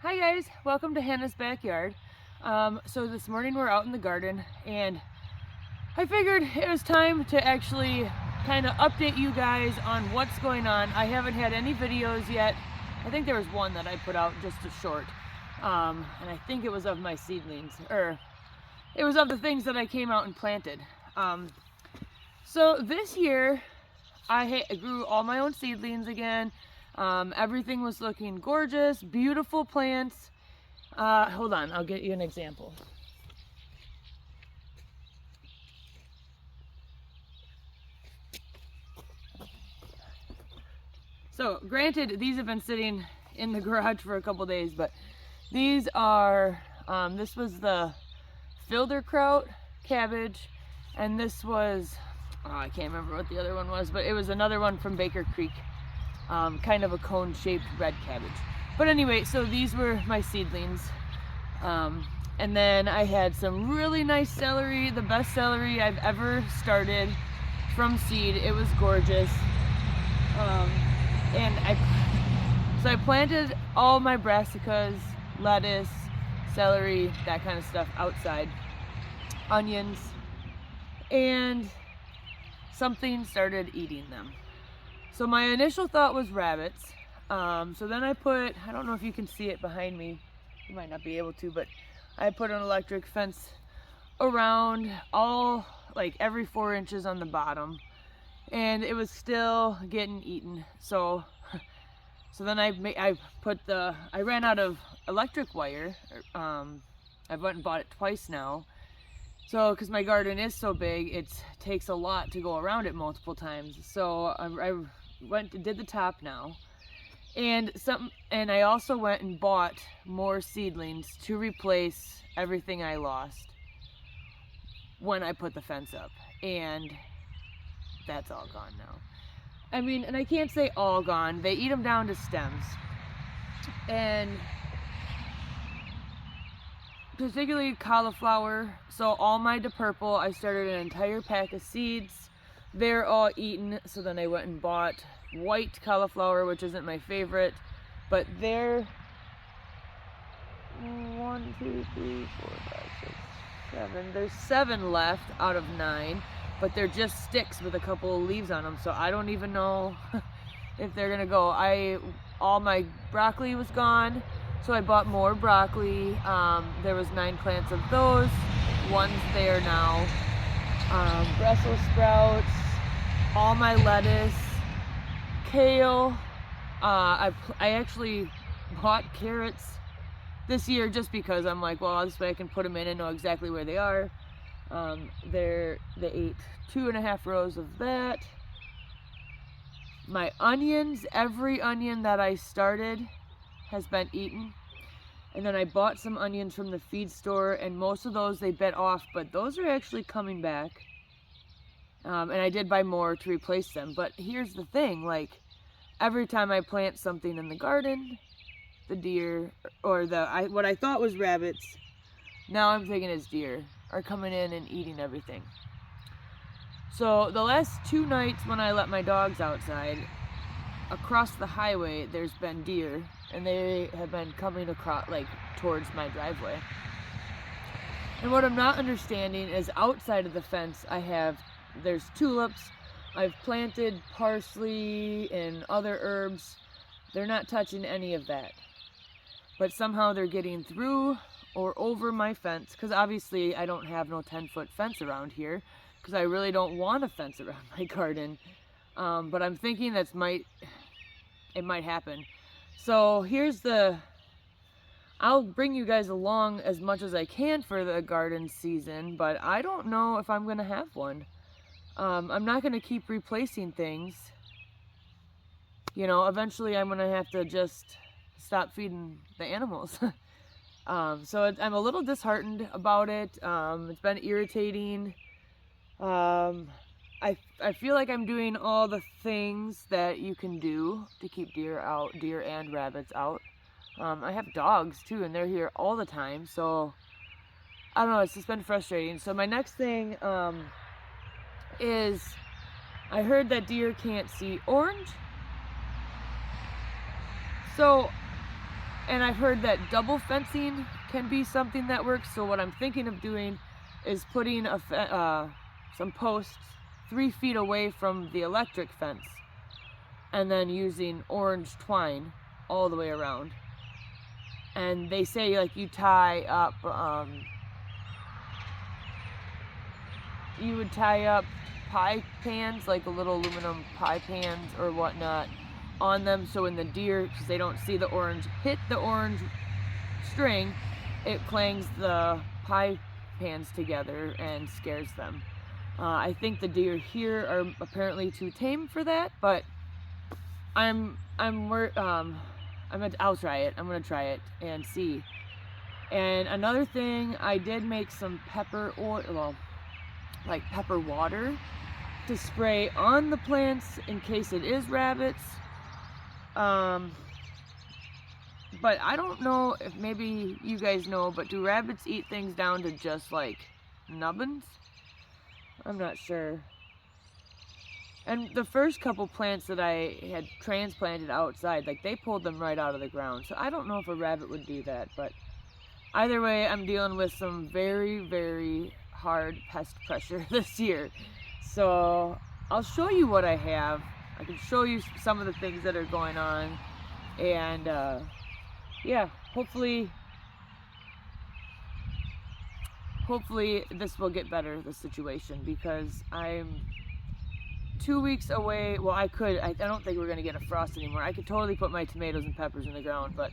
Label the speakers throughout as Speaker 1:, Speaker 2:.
Speaker 1: Hi guys, welcome to Hannah's Backyard. So this morning we're out in the garden and I figured it was time to actually kind of update you guys on what's going on. I haven't had any videos yet. I think there was one that I put out, just a short. And I think it was of my seedlings, or it was of the things that I came out and planted. So this year I grew all my own seedlings again. Everything was looking gorgeous, beautiful plants. Hold on, I'll get you an example. So granted, these have been sitting in the garage for a couple days, but these are, this was the Filderkraut cabbage, and this was, I can't remember what the other one was, but it was another one from Baker Creek. Kind of a cone-shaped red cabbage. But anyway, so these were my seedlings. And then I had some really nice celery, the best celery I've ever started from seed. It was gorgeous. So I planted all my brassicas, lettuce, celery, that kind of stuff outside, onions, and something started eating them. So my initial thought was rabbits. So then I don't know if you can see it behind me, you might not be able to, but I put an electric fence around like every 4 inches on the bottom, and it was still getting eaten. So then I ran out of electric wire. I went and bought it twice now. So, because my garden is so big, it takes a lot to go around it multiple times. So I went and did the top now, and I also went and bought more seedlings to replace everything I lost when I put the fence up, and that's all gone now. I mean, and I can't say all gone, they eat them down to stems, and particularly cauliflower. So all my DePurple, I started an entire pack of seeds. They're all eaten, so then I went and bought white cauliflower, which isn't my favorite, but they're 1, 2, 3, 4, 5, 6, 7. There's 7 left out of 9, but they're just sticks with a couple of leaves on them, so I don't even know if they're gonna go. All my broccoli was gone, so I bought more broccoli. There was 9 plants of those. One's there now. Brussels sprouts, all my lettuce, kale. I actually bought carrots this year just because I'm like, well, this way I can put them in and know exactly where they are. They ate 2.5 rows of that. My onions, every onion that I started has been eaten. And then I bought some onions from the feed store, and most of those they bit off, but those are actually coming back. And I did buy more to replace them. But here's the thing, like, every time I plant something in the garden, the deer, or what I thought was rabbits, now I'm thinking it's deer, are coming in and eating everything. So the last 2 nights when I let my dogs outside, across the highway there's been deer, and they have been coming across, like, towards my driveway. And what I'm not understanding is outside of the fence there's tulips. I've planted parsley and other herbs. They're not touching any of that. But somehow they're getting through or over my fence, because obviously I don't have no 10-foot fence around here, because I really don't want a fence around my garden. But I'm thinking it might happen. So I'll bring you guys along as much as I can for the garden season, but I don't know if I'm gonna have one. I'm not gonna keep replacing things. You know, eventually I'm gonna have to just stop feeding the animals. So I'm a little disheartened about it. It's been irritating. I feel like I'm doing all the things that you can do to keep deer and rabbits out. I have dogs too, and they're here all the time, so I don't know, it's just been frustrating. So my next thing is, I heard that deer can't see orange. So And I've heard that double fencing can be something that works. So what I'm thinking of doing is putting some posts 3 feet away from the electric fence, and then using orange twine all the way around. And they say like you tie up, you would tie up pie pans, like a little aluminum pie pans or whatnot, on them, so when the deer, because they don't see the orange, hit the orange string, it clangs the pie pans together and scares them. I think the deer here are apparently too tame for that, but I'll try it. I'm gonna try it and see. And another thing, I did make some pepper oil, well, like pepper water, to spray on the plants in case it is rabbits. But I don't know if maybe you guys know, but do rabbits eat things down to just like nubbins? I'm not sure. And the first couple plants that I had transplanted outside, like they pulled them right out of the ground. So I don't know if a rabbit would do that, but either way, I'm dealing with some very, very hard pest pressure this year. So I'll show you what I have. I can show you some of the things that are going on, and yeah, hopefully this will get better, the situation, because I'm 2 weeks away. Well, I don't think we're gonna get a frost anymore. I could totally put my tomatoes and peppers in the ground, but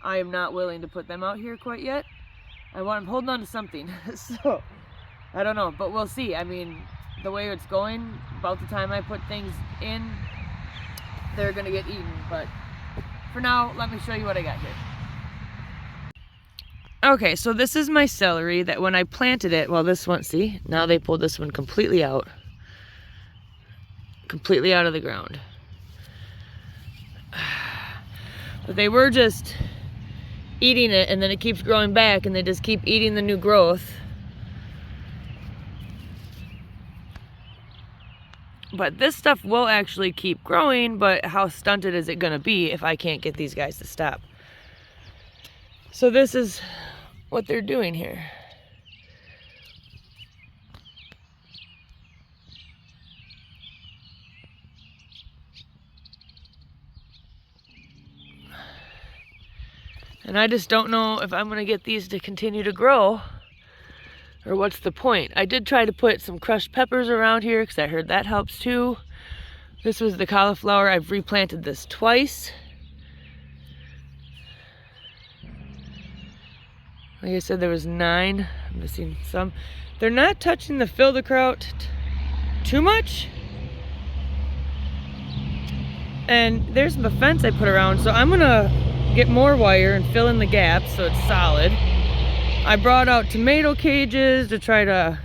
Speaker 1: I am not willing to put them out here quite yet. I'm holding on to something. So I don't know, but we'll see. I mean, the way it's going, about the time I put things in, they're gonna get eaten. But for now, let me show you what I got here. Okay, so this is my celery that when I planted it, well, this one, see, now they pulled this one completely out of the ground. But they were just eating it, and then it keeps growing back, and they just keep eating the new growth. But this stuff will actually keep growing, but how stunted is it gonna be if I can't get these guys to stop? So this is what they're doing here. And I just don't know if I'm gonna get these to continue to grow, or what's the point. I did try to put some crushed peppers around here because I heard that helps too. This was the cauliflower. I've replanted this twice. Like I said, there was 9. I'm missing some. They're not touching the Filderkraut too much. And there's the fence I put around, so I'm gonna get more wire and fill in the gaps so it's solid. I brought out tomato cages to try to,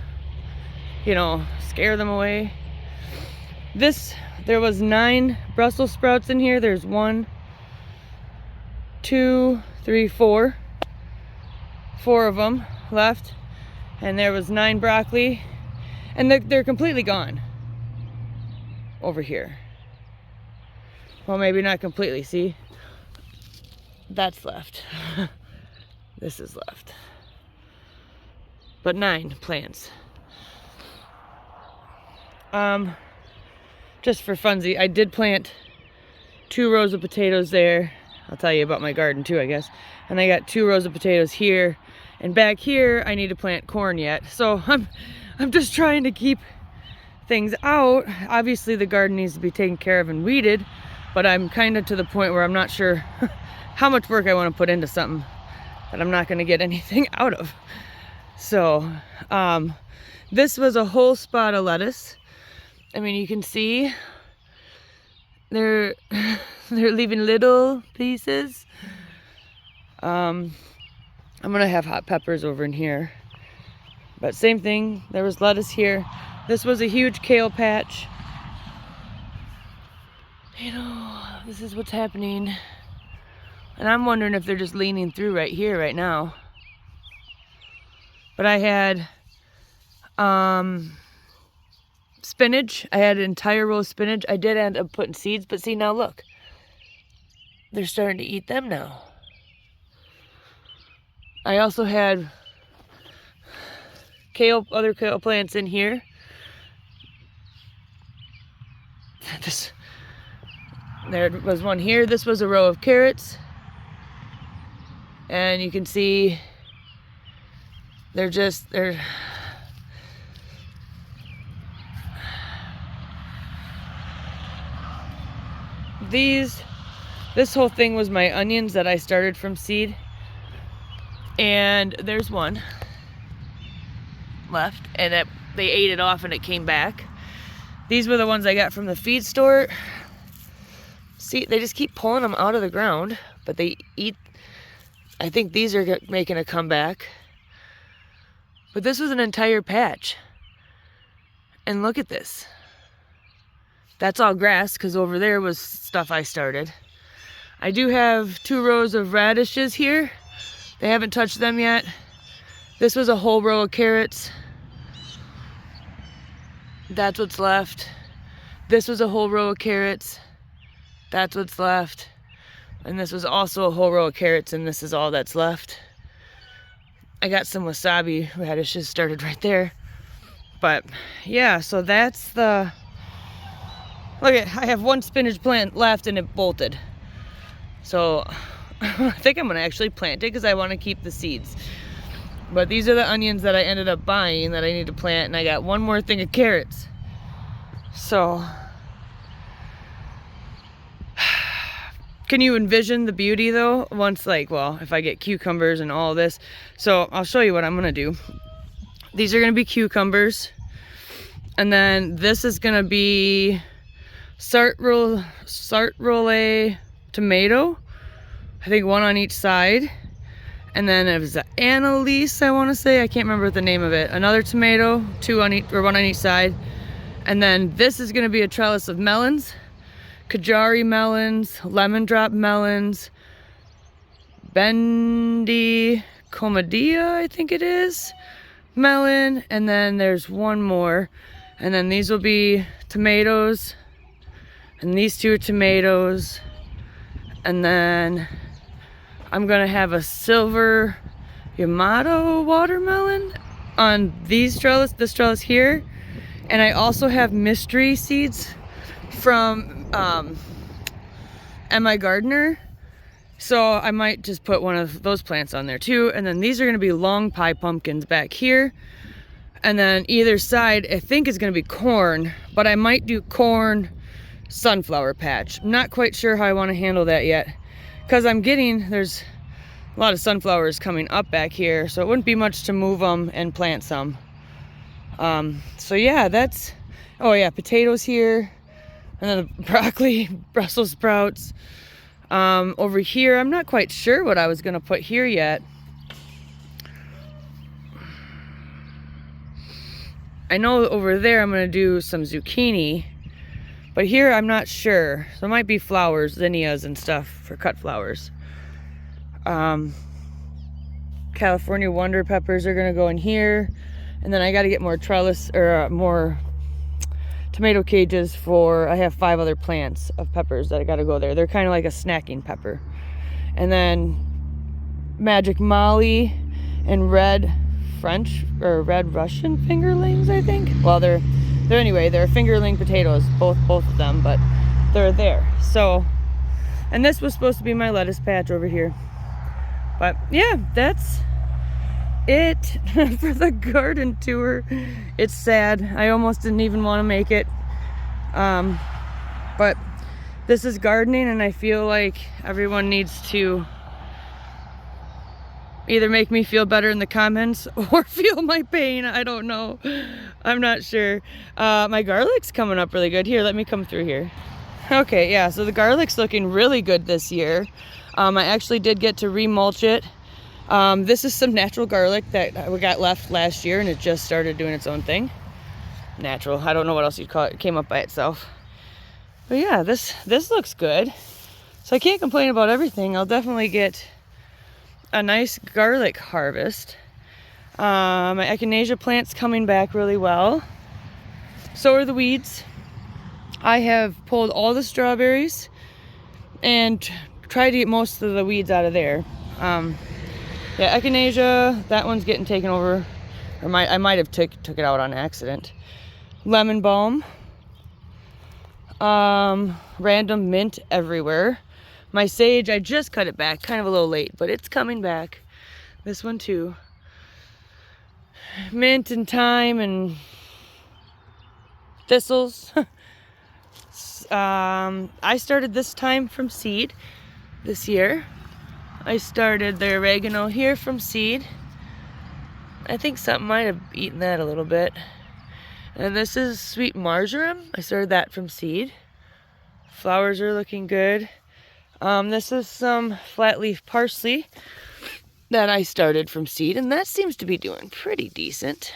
Speaker 1: you know, scare them away. There was 9 Brussels sprouts in here. There's 1, 2, 3, 4. 4 of them left. And there was 9 broccoli. And they're completely gone over here. Well, maybe not completely, see? That's left. This is left. But 9 plants. Just for funsies, I did plant 2 rows of potatoes there. I'll tell you about my garden too, I guess. And I got 2 rows of potatoes here. And back here, I need to plant corn yet. So I'm just trying to keep things out. Obviously, the garden needs to be taken care of and weeded. But I'm kind of to the point where I'm not sure how much work I want to put into something that I'm not going to get anything out of. So, this was a whole spot of lettuce. I mean, you can see they're leaving little pieces. I'm gonna have hot peppers over in here, but same thing. There was lettuce here. This was a huge kale patch. You know, this is what's happening, and I'm wondering if they're just leaning through right here, right now. But I had spinach. I had an entire row of spinach. I did end up putting seeds, but see, now look. They're starting to eat them now. I also had other kale plants in here. There was one here. This was a row of carrots. And you can see they're this whole thing was my onions that I started from seed. And there's one left, and they ate it off and it came back. These were the ones I got from the feed store. See, they just keep pulling them out of the ground, but they eat. I think these are making a comeback. But this was an entire patch. And look at this. That's all grass, because over there was stuff I started. I do have 2 rows of radishes here. They haven't touched them yet. This was a whole row of carrots. That's what's left. This was a whole row of carrots. That's what's left. And this was also a whole row of carrots, and this is all that's left. I got some wasabi radishes started right there. But yeah, so that's the... Look at, I have 1 spinach plant left and it bolted. So I think I'm gonna actually plant it because I want to keep the seeds. But these are the onions that I ended up buying that I need to plant, and I got 1 more thing of carrots. So can you envision the beauty though? Once, like, well, if I get cucumbers and all this. So I'll show you what I'm gonna do. These are gonna be cucumbers. And then this is gonna be Sartre tomato. I think 1 on each side. And then it was Annalise, I want to say. I can't remember the name of it. Another tomato, 2 on each, or 1 on each side. And then this is going to be a trellis of melons. Kajari melons, lemon drop melons, Bendy Comedia, I think it is, melon. And then there's 1 more. And then these will be tomatoes. And these 2 are tomatoes. And then I'm gonna have a silver Yamato watermelon on this trellis here. And I also have mystery seeds from M.I. Gardner. So I might just put one of those plants on there too. And then these are gonna be long pie pumpkins back here. And then either side, I think is gonna be corn, but I might do corn sunflower patch. I'm not quite sure how I want to handle that yet, because there's a lot of sunflowers coming up back here, so it wouldn't be much to move them and plant some. So yeah, that's, oh yeah, potatoes here, and then the broccoli, Brussels sprouts. Over here, I'm not quite sure what I was gonna put here yet. I know over there I'm gonna do some zucchini. But here, I'm not sure. So it might be flowers, zinnias and stuff for cut flowers. California Wonder peppers are gonna go in here. And then I gotta get more trellis, or more tomato cages for, I have 5 other plants of peppers that I gotta go there. They're kind of like a snacking pepper. And then Magic Molly and red French, or red Russian fingerlings, I think. Well, they're fingerling potatoes, both of them, but they're there. So, and this was supposed to be my lettuce patch over here. But yeah, that's it for the garden tour. It's sad. I almost didn't even want to make it. But this is gardening, and I feel like everyone needs to either make me feel better in the comments or feel my pain. I don't know. I'm not sure. My garlic's coming up really good. Here, let me come through here. Okay, yeah, so the garlic's looking really good this year. I actually did get to remulch it. This is some natural garlic that we got left last year, and it just started doing its own thing. Natural, I don't know what else you'd call it. It came up by itself. But yeah, this looks good. So I can't complain about everything. I'll definitely get a nice garlic harvest. My echinacea plant's coming back really well. So are the weeds. I have pulled all the strawberries and tried to get most of the weeds out of there. Yeah, echinacea, that one's getting taken over. Or I might have took it out on accident. Lemon balm. Random mint everywhere. My sage, I just cut it back, kind of a little late, but it's coming back. This one too. Mint and thyme and thistles. I started this time from seed this year. I started the oregano here from seed. I think something might have eaten that a little bit. And this is sweet marjoram. I started that from seed. Flowers are looking good. This is some flat leaf parsley that I started from seed, and that seems to be doing pretty decent.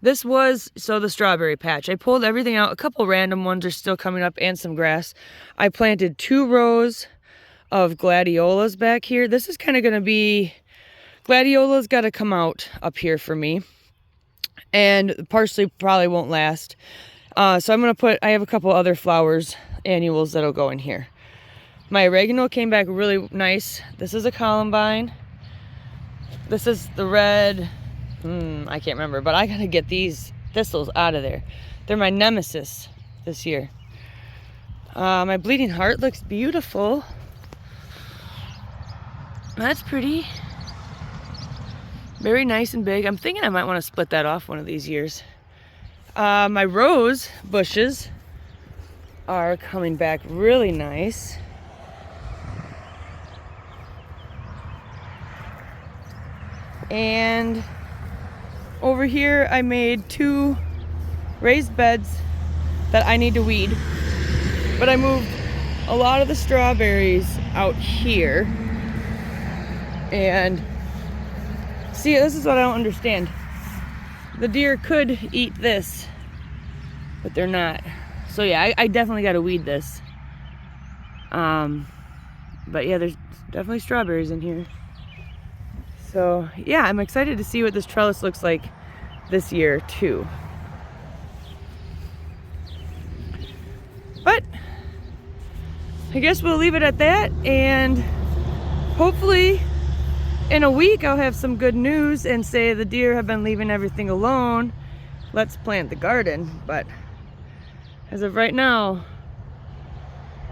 Speaker 1: This was, so the strawberry patch. I pulled everything out. A couple random ones are still coming up and some grass. I planted 2 rows of gladiolas back here. This is kind of going to be, gladiola's got to come out up here for me. And parsley probably won't last. So I'm going to put, I have a couple other flowers, annuals, that'll go in here. My oregano came back really nice. This is a columbine. This is the red, I can't remember, but I got to get these thistles out of there. They're my nemesis this year. My bleeding heart looks beautiful. That's pretty. Very nice and big. I'm thinking I might want to split that off one of these years. My rose bushes are coming back really nice. And over here I made 2 raised beds that I need to weed. But I moved a lot of the strawberries out here. And see, this is what I don't understand. The deer could eat this, but they're not. So yeah, I definitely got to weed this. But yeah, there's definitely strawberries in here. So yeah, I'm excited to see what this trellis looks like this year too. But I guess we'll leave it at that, and hopefully in a week I'll have some good news and say the deer have been leaving everything alone. Let's plant the garden. But as of right now,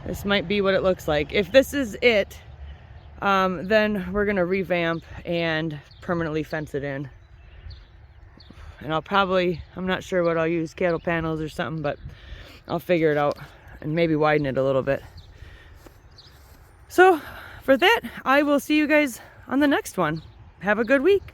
Speaker 1: this might be what it looks like. If this is it, then we're gonna revamp and permanently fence it in. And I'm not sure what I'll use, cattle panels or something, but I'll figure it out and maybe widen it a little bit. So for that, I will see you guys on the next one. Have a good week.